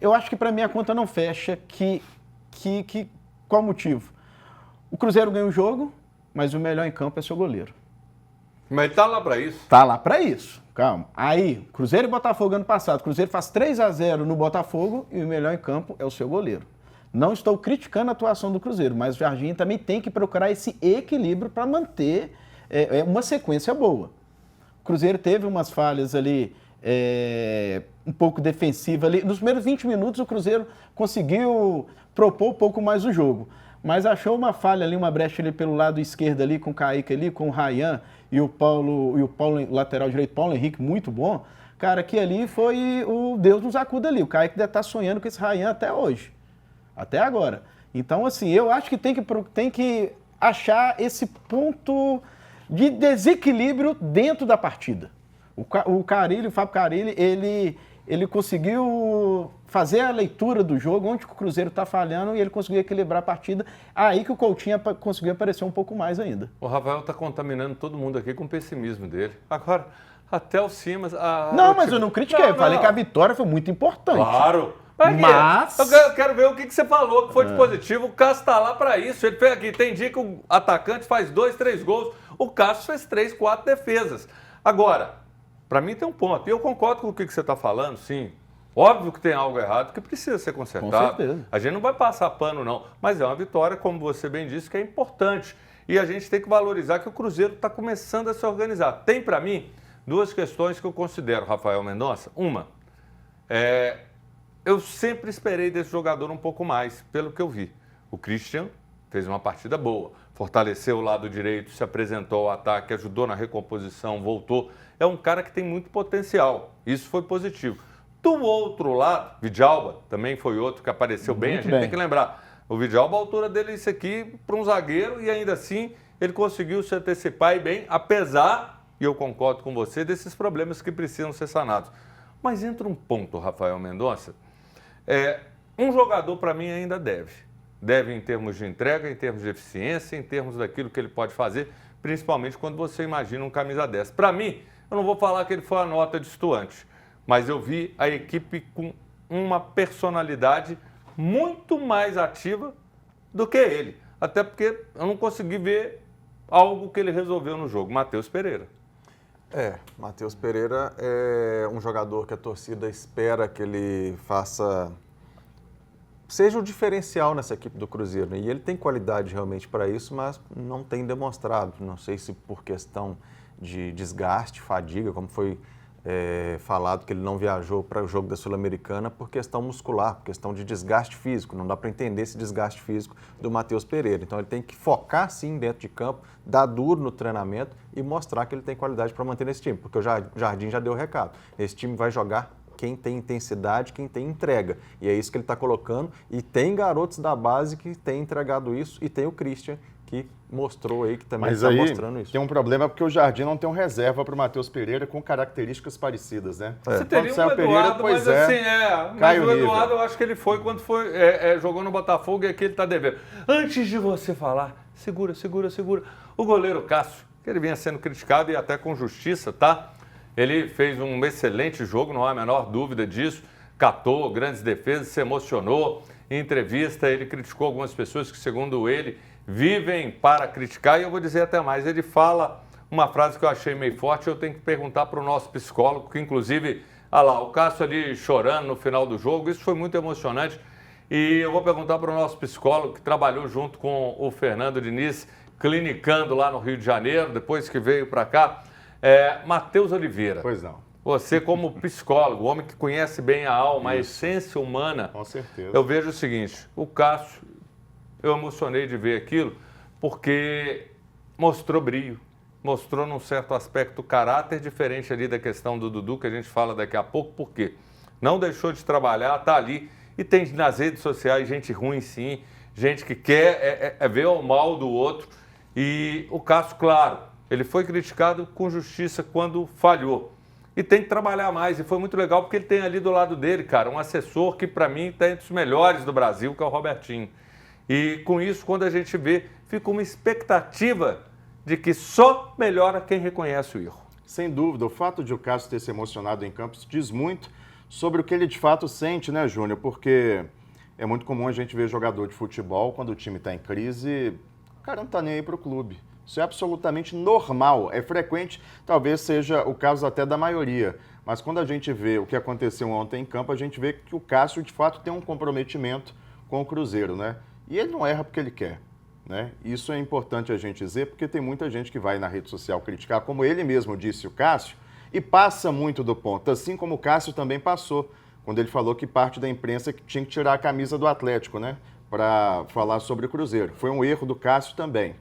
eu acho que para mim a conta não fecha. Qual o motivo? O Cruzeiro ganha o jogo, mas o melhor em campo é seu goleiro. Mas ele tá lá para isso. Tá lá para isso, calma. Aí, Cruzeiro e Botafogo ano passado, o Cruzeiro faz 3-0 no Botafogo e o melhor em campo é o seu goleiro. Não estou criticando a atuação do Cruzeiro, mas o Jardim também tem que procurar esse equilíbrio para manter uma sequência boa. O Cruzeiro teve umas falhas ali, um pouco defensiva ali. Nos primeiros 20 minutos o Cruzeiro conseguiu propor um pouco mais o jogo, mas achou uma falha ali, uma brecha ali pelo lado esquerdo ali, com o Kaique ali, com o Ryan e o Paulo, lateral direito, Paulo Henrique, muito bom. Cara, que ali foi o Deus nos acuda ali. O Kaique deve estar sonhando com esse Ryan até hoje. Até agora. Então, assim, eu acho que tem que achar esse ponto de desequilíbrio dentro da partida. O Fábio Carille, ele conseguiu fazer a leitura do jogo, onde o Cruzeiro está falhando, e ele conseguiu equilibrar a partida. Aí que o Coutinho conseguiu aparecer um pouco mais ainda. O Rafael está contaminando todo mundo aqui com o pessimismo dele. Agora, até o Simas... mas eu não critiquei. Eu falei que a vitória foi muito importante. Claro. Mas... Eu quero ver o que você falou, que foi de positivo. O Cássio está lá para isso. Ele fez aqui. Tem dia que o atacante faz 2, 3 gols. O Cássio fez 3, 4 defesas. Agora, para mim tem um ponto. E eu concordo com o que você está falando, sim. Óbvio que tem algo errado que precisa ser consertado. Com certeza. A gente não vai passar pano, não. Mas é uma vitória, como você bem disse, que é importante. E a gente tem que valorizar que o Cruzeiro está começando a se organizar. Tem, para mim, 2 questões que eu considero, Rafael Mendonça. Uma, eu sempre esperei desse jogador um pouco mais, pelo que eu vi. O Christian fez uma partida boa, fortaleceu o lado direito, se apresentou ao ataque, ajudou na recomposição, voltou. É um cara que tem muito potencial, isso foi positivo. Do outro lado, Vidalba também foi outro que apareceu bem, a gente tem que lembrar. O Vidalba, a altura dele é isso aqui para um zagueiro e ainda assim ele conseguiu se antecipar e bem, apesar, e eu concordo com você, desses problemas que precisam ser sanados. Mas entra um ponto, Rafael Mendonça. Um jogador, para mim, ainda deve. Deve em termos de entrega, em termos de eficiência, em termos daquilo que ele pode fazer, principalmente quando você imagina um camisa 10. Para mim, eu não vou falar que ele foi a nota destoante, mas eu vi a equipe com uma personalidade muito mais ativa do que ele. Até porque eu não consegui ver algo que ele resolveu no jogo. Matheus Pereira. Matheus Pereira é um jogador que a torcida espera que ele seja o diferencial nessa equipe do Cruzeiro. E ele tem qualidade realmente para isso, mas não tem demonstrado. Não sei se por questão de desgaste, fadiga, como foi falado que ele não viajou para o jogo da Sul-Americana por questão muscular, por questão de desgaste físico. Não dá para entender esse desgaste físico do Matheus Pereira. Então ele tem que focar sim dentro de campo, dar duro no treinamento e mostrar que ele tem qualidade para manter nesse time, porque o Jardim já deu o recado. Esse time vai jogar quem tem intensidade, quem tem entrega. E é isso que ele está colocando. E tem garotos da base que têm entregado isso e tem o Christian, que mostrou aí, que também está mostrando isso. Tem um problema porque o Jardim não tem um reserva para o Matheus Pereira com características parecidas, né? Você teria um Eduardo, mas assim, mas o Eduardo eu acho que ele foi quando jogou no Botafogo e aqui ele está devendo. Antes de você falar, segura. O goleiro Cássio, que ele vinha sendo criticado e até com justiça, tá? Ele fez um excelente jogo, não há a menor dúvida disso. Catou grandes defesas, se emocionou. Em entrevista, ele criticou algumas pessoas que, segundo ele, vivem para criticar. E eu vou dizer até mais, ele fala uma frase que eu achei meio forte, eu tenho que perguntar para o nosso psicólogo, que inclusive, o Cássio ali chorando no final do jogo, isso foi muito emocionante. E eu vou perguntar para o nosso psicólogo, que trabalhou junto com o Fernando Diniz, clinicando lá no Rio de Janeiro, depois que veio para cá, Matheus Oliveira. Pois não. Você como psicólogo, homem que conhece bem a alma, a essência humana, com certeza. Eu vejo o seguinte, o Cássio, eu emocionei de ver aquilo, porque mostrou brio, mostrou num certo aspecto caráter diferente ali da questão do Dudu, que a gente fala daqui a pouco, porque não deixou de trabalhar, está ali, e tem nas redes sociais gente ruim sim, gente que quer ver o mal do outro, e o Cássio, claro, ele foi criticado com justiça quando falhou. E tem que trabalhar mais. E foi muito legal porque ele tem ali do lado dele, cara, um assessor que para mim está entre os melhores do Brasil, que é o Robertinho. E com isso, quando a gente vê, fica uma expectativa de que só melhora quem reconhece o erro. Sem dúvida, o fato de o Cássio ter se emocionado em campo diz muito sobre o que ele de fato sente, né, Júnior? Porque é muito comum a gente ver jogador de futebol, quando o time está em crise, o cara não está nem aí para o clube. Isso é absolutamente normal, é frequente, talvez seja o caso até da maioria. Mas quando a gente vê o que aconteceu ontem em campo, a gente vê que o Cássio, de fato, tem um comprometimento com o Cruzeiro, né? E ele não erra porque ele quer, né? Isso é importante a gente dizer, porque tem muita gente que vai na rede social criticar, como ele mesmo disse, o Cássio, e passa muito do ponto, assim como o Cássio também passou, quando ele falou que parte da imprensa tinha que tirar a camisa do Atlético, né? Para falar sobre o Cruzeiro. Foi um erro do Cássio também.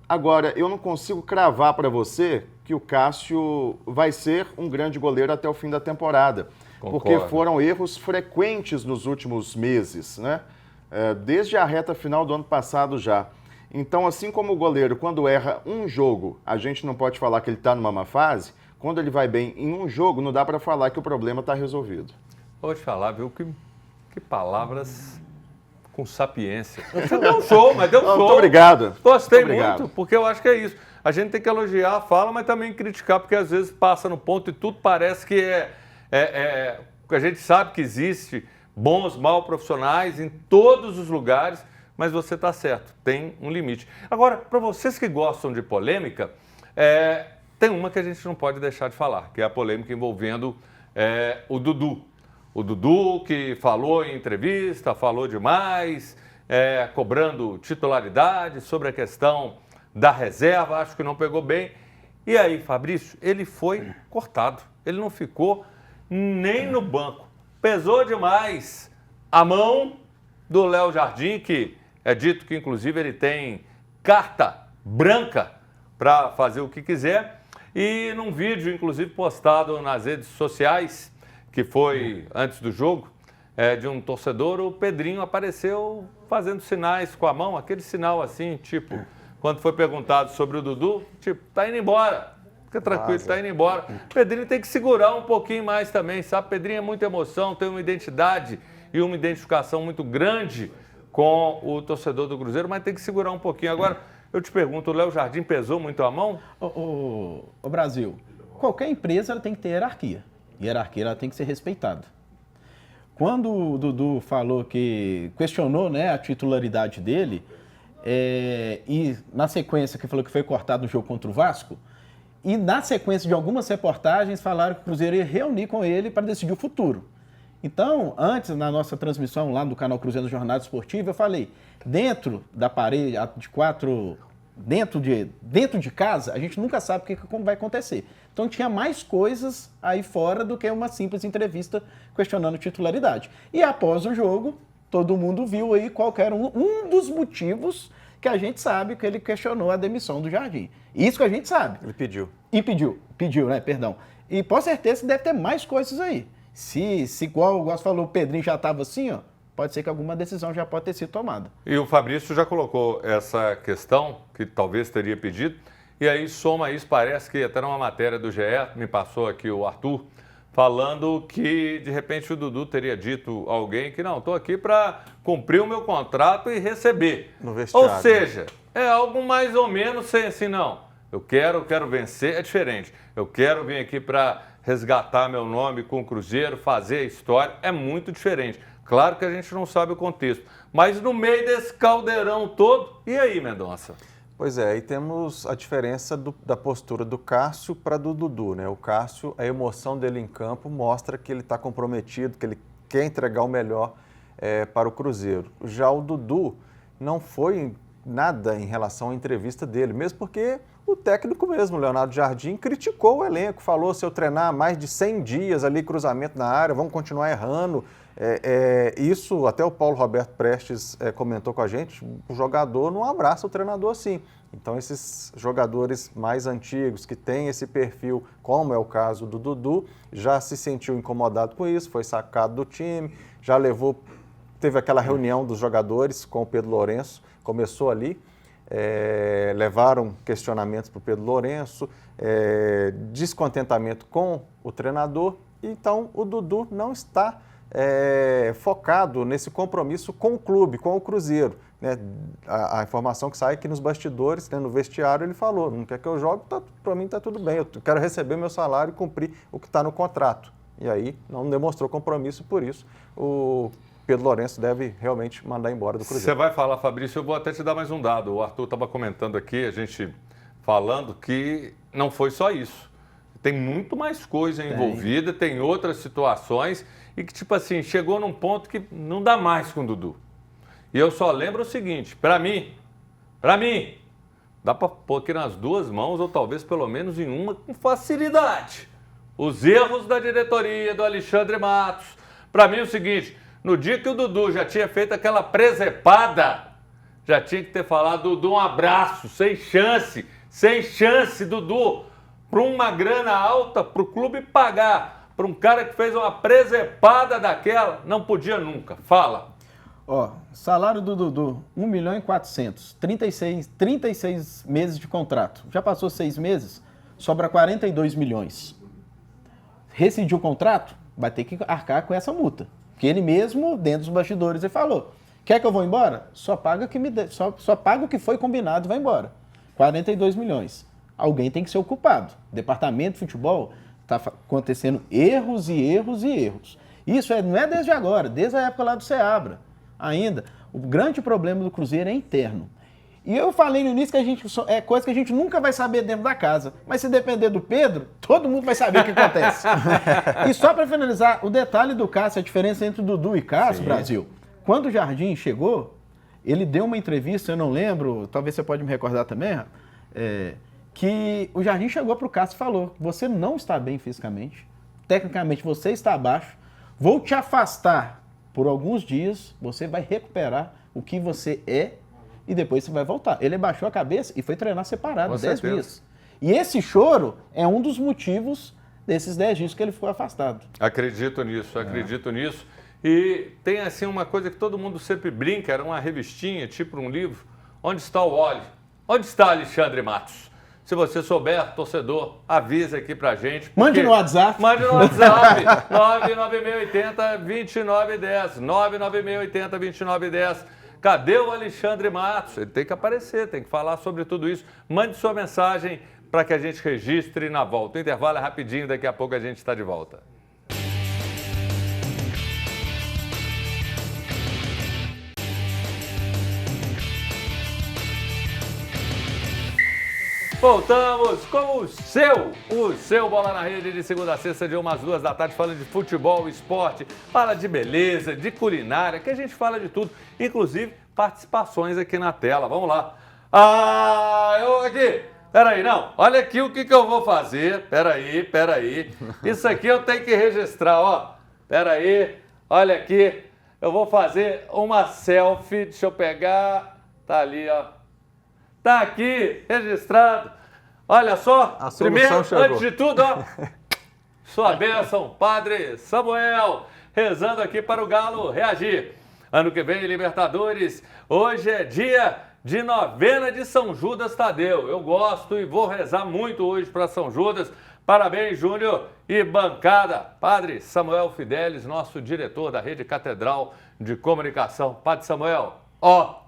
Agora, eu não consigo cravar para você que o Cássio vai ser um grande goleiro até o fim da temporada. Concordo. Porque foram erros frequentes nos últimos meses, né? Desde a reta final do ano passado já. Então, assim como o goleiro, quando erra um jogo, a gente não pode falar que ele está numa má fase, quando ele vai bem em um jogo, não dá para falar que o problema está resolvido. Vou te falar, viu, que palavras com sapiência. Você deu um show, mas deu um show. Muito obrigado. Gostei Muito obrigado. muito, porque eu acho que é isso. A gente tem que elogiar a fala, mas também criticar, porque às vezes passa no ponto e tudo parece que a gente sabe que existe bons, mal profissionais em todos os lugares, mas você está certo, tem um limite. Agora, para vocês que gostam de polêmica, tem uma que a gente não pode deixar de falar, que é a polêmica envolvendo o Dudu. O Dudu que falou em entrevista, falou demais, cobrando titularidade sobre a questão da reserva, acho que não pegou bem. E aí, Fabrício, ele foi cortado, ele não ficou nem no banco. Pesou demais a mão do Léo Jardim, que é dito que inclusive ele tem carta branca para fazer o que quiser. E num vídeo, inclusive, postado nas redes sociais, que foi antes do jogo, de um torcedor, o Pedrinho apareceu fazendo sinais com a mão, aquele sinal assim, tipo, quando foi perguntado sobre o Dudu, tipo, tá indo embora, fica tranquilo, tá indo embora. O Pedrinho tem que segurar um pouquinho mais também, sabe? Pedrinho é muita emoção, tem uma identidade e uma identificação muito grande com o torcedor do Cruzeiro, mas tem que segurar um pouquinho. Agora, eu te pergunto, o Léo Jardim pesou muito a mão? O Brasil, qualquer empresa ela tem que ter hierarquia. Hierarquia ela tem que ser respeitada. Quando o Dudu falou que questionou, né, a titularidade dele, e na sequência que falou que foi cortado no jogo contra o Vasco, e na sequência de algumas reportagens falaram que o Cruzeiro ia reunir com ele para decidir o futuro. Então, antes, na nossa transmissão lá do canal Cruzeiro Jornada Esportiva, eu falei, dentro da parede de quatro... Dentro de casa, a gente nunca sabe como vai acontecer. Então tinha mais coisas aí fora do que uma simples entrevista questionando titularidade. E após o jogo, todo mundo viu aí qual era um dos motivos que a gente sabe que ele questionou a demissão do Jardim. Isso que a gente sabe. Ele pediu. E pediu, né? Perdão. E com certeza deve ter mais coisas aí. Se igual você falou, o Pedrinho já estava assim, ó, pode ser que alguma decisão já pode ter sido tomada. E o Fabrício já colocou essa questão, que talvez teria pedido, e aí soma isso, parece que até numa matéria do GE, me passou aqui o Arthur, falando que de repente o Dudu teria dito a alguém que não, estou aqui para cumprir o meu contrato e receber. No vestiário. Ou seja, é algo mais ou menos sem assim, não, eu quero vencer, é diferente. Eu quero vir aqui para resgatar meu nome com o Cruzeiro, fazer a história, é muito diferente. Claro que a gente não sabe o contexto, mas no meio desse caldeirão todo, e aí, Mendonça? Pois é, aí temos a diferença da postura do Cássio para do Dudu, né? O Cássio, a emoção dele em campo mostra que ele está comprometido, que ele quer entregar o melhor para o Cruzeiro. Já o Dudu não foi nada em relação à entrevista dele, mesmo porque o técnico mesmo, Leonardo Jardim, criticou o elenco, falou se eu treinar mais de 100 dias ali, cruzamento na área, vamos continuar errando. Isso até o Paulo Roberto Prestes comentou com a gente, o jogador não abraça o treinador assim. Então esses jogadores mais antigos que têm esse perfil, como é o caso do Dudu, já se sentiu incomodado com isso, foi sacado do time, já teve aquela reunião dos jogadores com o Pedro Lourenço, começou ali, levaram questionamentos para o Pedro Lourenço, descontentamento com o treinador, então o Dudu não está focado nesse compromisso com o clube, com o Cruzeiro. Né? A informação que sai é que nos bastidores, né, no vestiário, ele falou, não quer que eu jogue, para mim está tudo bem, eu quero receber meu salário e cumprir o que está no contrato. E aí não demonstrou compromisso, por isso o Pedro Lourenço deve realmente mandar embora do Cruzeiro. Você vai falar, Fabrício, eu vou até te dar mais um dado. O Arthur estava comentando aqui, a gente falando que não foi só isso. Tem muito mais coisa envolvida, tem outras situações e que, tipo assim, chegou num ponto que não dá mais com o Dudu. E eu só lembro o seguinte, para mim, dá para pôr aqui nas duas mãos ou talvez pelo menos em uma com facilidade. Os erros da diretoria do Alexandre Matos. Para mim é o seguinte, no dia que o Dudu já tinha feito aquela presepada, já tinha que ter falado, Dudu, um abraço, sem chance, Dudu, para uma grana alta, para o clube pagar, para um cara que fez uma presepada daquela, não podia nunca. Fala. Ó, salário do Dudu, 1.400.000, 36 meses de contrato. Já passou 6 meses, sobra 42 milhões. Rescindiu o contrato, vai ter que arcar com essa multa. Porque ele mesmo, dentro dos bastidores, ele falou, quer que eu vou embora? Só paga o que foi combinado e vai embora. 42 milhões. Alguém tem que ser o culpado. Departamento de futebol está acontecendo erros e erros e erros. Isso não é desde agora, desde a época lá do Seabra. Ainda, o grande problema do Cruzeiro é interno. E eu falei no início que é coisa que a gente nunca vai saber dentro da casa. Mas se depender do Pedro, todo mundo vai saber o que acontece. E só para finalizar, o detalhe do Cássio, a diferença entre Dudu e Cássio, Brasil. Quando o Jardim chegou, ele deu uma entrevista, eu não lembro, talvez você pode me recordar também, que o Jardim chegou para o Cássio e falou, você não está bem fisicamente, tecnicamente você está abaixo, vou te afastar por alguns dias, você vai recuperar o que você é e depois você vai voltar. Ele abaixou a cabeça e foi treinar separado, 10 dias. E esse choro é um dos motivos desses 10 dias que ele ficou afastado. Acredito nisso. E tem assim uma coisa que todo mundo sempre brinca, era uma revistinha, tipo um livro. Onde está o Oli? Onde está Alexandre Matos? Se você souber, torcedor, avisa aqui pra gente. Mande no WhatsApp. Mande no WhatsApp. 99680-2910. 99680-2910. Cadê o Alexandre Matos? Ele tem que aparecer, tem que falar sobre tudo isso. Mande sua mensagem para que a gente registre na volta. O intervalo é rapidinho, daqui a pouco a gente está de volta. Voltamos com o seu Bola na Rede de segunda a sexta, de 1 às 2 da tarde, falando de futebol, esporte, fala de beleza, de culinária, que a gente fala de tudo, inclusive participações aqui na tela. Vamos lá. Eu aqui. Peraí, não. Olha aqui o que eu vou fazer. Peraí. Isso aqui eu tenho que registrar, ó. Peraí. Olha aqui. Eu vou fazer uma selfie. Deixa eu pegar. Tá ali, ó. Tá aqui, registrado. Olha só, primeiro, chegou. antes de tudo, ó, sua bênção, Padre Samuel, rezando aqui para o Galo reagir. Ano que vem, Libertadores, hoje é dia de novena de São Judas Tadeu. Eu gosto e vou rezar muito hoje para São Judas. Parabéns, Júnior e bancada. Padre Samuel Fidelis, nosso diretor da Rede Catedral de Comunicação. Padre Samuel, ó,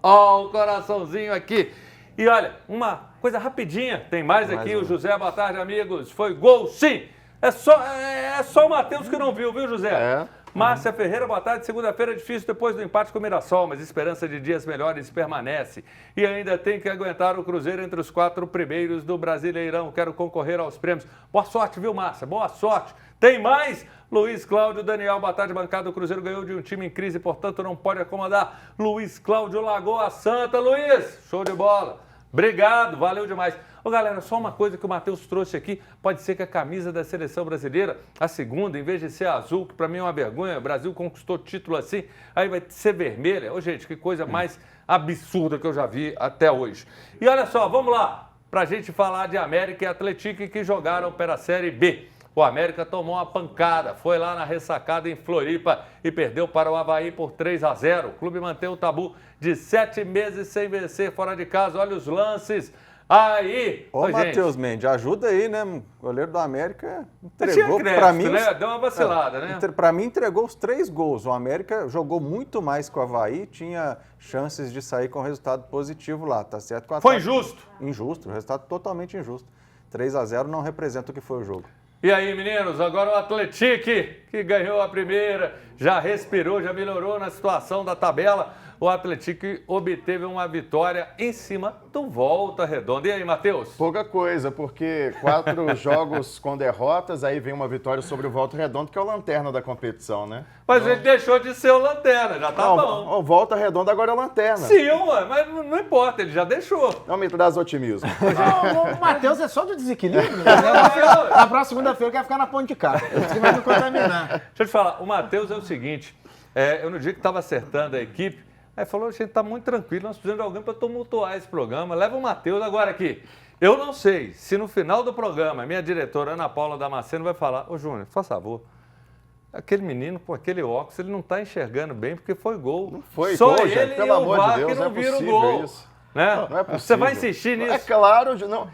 o coraçãozinho aqui. E olha, uma coisa rapidinha, tem mais aqui, o José, boa tarde, amigos. Foi gol, sim. É só o Matheus que não viu, José? Márcia Ferreira, boa tarde. Segunda-feira é difícil depois do empate com o Mirassol, mas esperança de dias melhores permanece. E ainda tem que aguentar o Cruzeiro entre os 4 primeiros do Brasileirão. Quero concorrer aos prêmios. Boa sorte, viu, Márcia? Boa sorte. Tem mais? Luiz Cláudio Daniel, boa tarde, bancada. O Cruzeiro ganhou de um time em crise, portanto não pode acomodar. Luiz Cláudio Lagoa Santa. Luiz, show de bola. Obrigado, valeu demais. Ô galera, só uma coisa que o Matheus trouxe aqui, pode ser que a camisa da seleção brasileira, a segunda, em vez de ser azul, que pra mim é uma vergonha, o Brasil conquistou título assim, aí vai ser vermelha. Ô gente, que coisa mais absurda que eu já vi até hoje. E olha só, vamos lá, pra gente falar de América e Atlético que jogaram pela Série B. O América tomou uma pancada, foi lá na ressacada em Floripa e perdeu para o Avaí por 3-0. O clube mantém o tabu de 7 meses sem vencer fora de casa. Olha os lances aí. Ô, Matheus Mendes, ajuda aí, né? O goleiro do América entregou para mim, né? Deu uma vacilada, né? Para mim entregou os 3 gols. O América jogou muito mais que o Avaí, tinha chances de sair com resultado positivo lá, tá certo? Foi injusto? Injusto, resultado totalmente injusto. 3-0 não representa o que foi o jogo. E aí, meninos, agora o Atlético, que ganhou a primeira, já respirou, já melhorou na situação da tabela. O Atlético obteve uma vitória em cima do Volta Redonda. E aí, Matheus? Pouca coisa, porque 4 jogos com derrotas, aí vem uma vitória sobre o Volta Redonda, que é o lanterna da competição, né? Mas ele deixou de ser o lanterna, já tá bom. O Volta Redonda agora é lanterna. Sim, ué, mas não importa, ele já deixou. Não me traz otimismo. O Matheus é só do desequilíbrio. Na próxima segunda-feira quer ficar na ponte de cá. Você vai me contaminar. Deixa eu te falar, o Matheus é o seguinte, eu no dia que estava acertando a equipe, aí falou, a gente tá muito tranquilo, nós precisamos de alguém para tumultuar esse programa, leva o Matheus agora aqui. Eu não sei se no final do programa, a minha diretora Ana Paula Damasceno vai falar, ô Júnior, por favor, aquele menino com aquele óculos, ele não está enxergando bem porque foi gol. Não foi só gol, ele gente, e pelo o amor de VAR Deus, que não não é viram o possível gol. isso. Né? Não é possível. Você vai insistir nisso? É claro, não.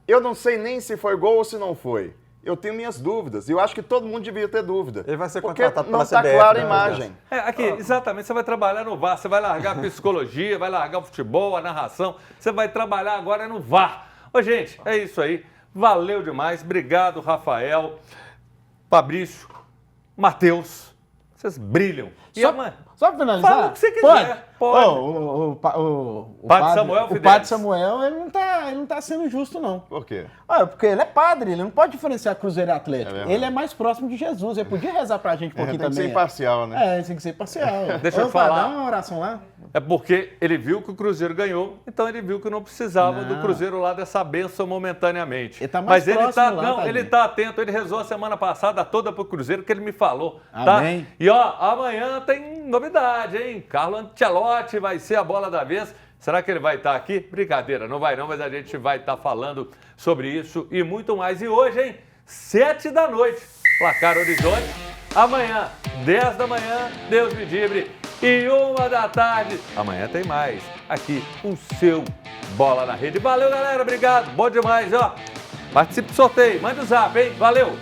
Eu não sei nem se foi gol ou se não foi. Eu tenho minhas dúvidas. E eu acho que todo mundo devia ter dúvida. Ele vai ser porque contratado pela não está CBF, clara a né, imagem. Aqui, exatamente, você vai trabalhar no VAR, você vai largar a psicologia, vai largar o futebol, a narração, você vai trabalhar agora no VAR. Ô, gente, é isso aí. Valeu demais. Obrigado, Rafael, Fabrício, Matheus. Vocês brilham. E Só para finalizar. Fala o que você quiser. Pode. O Padre Samuel o Fidelis. padre Samuel, ele não tá sendo justo, não. Por quê? Porque ele é padre, ele não pode diferenciar Cruzeiro e Atlético. verdade. Ele é mais próximo de Jesus. Ele podia rezar pra gente um pouquinho Tem que também. ser imparcial, né? Tem que ser imparcial. Deixa eu falar. Dá uma oração lá. É porque ele viu que o Cruzeiro ganhou, então ele viu que não precisava do Cruzeiro lá dessa benção momentaneamente. Ele tá mais Mas ele próximo tá, lá, não, tadinho. ele tá atento, ele rezou a semana passada toda pro Cruzeiro, que ele me falou, Amém. tá? E ó, amanhã tem novidade, hein? Carlo Ancelotti vai ser a bola da vez. Será que ele vai estar aqui? Brincadeira, não vai não, mas a gente vai estar falando sobre isso e muito mais. E hoje, hein? 7 da noite, Placar Horizonte. Amanhã, 10 da manhã, Deus me livre. E 1 da tarde, amanhã tem mais. Aqui, o seu Bola na Rede. Valeu, galera, obrigado. Bom demais, ó. Participe do sorteio, manda o zap, hein? Valeu.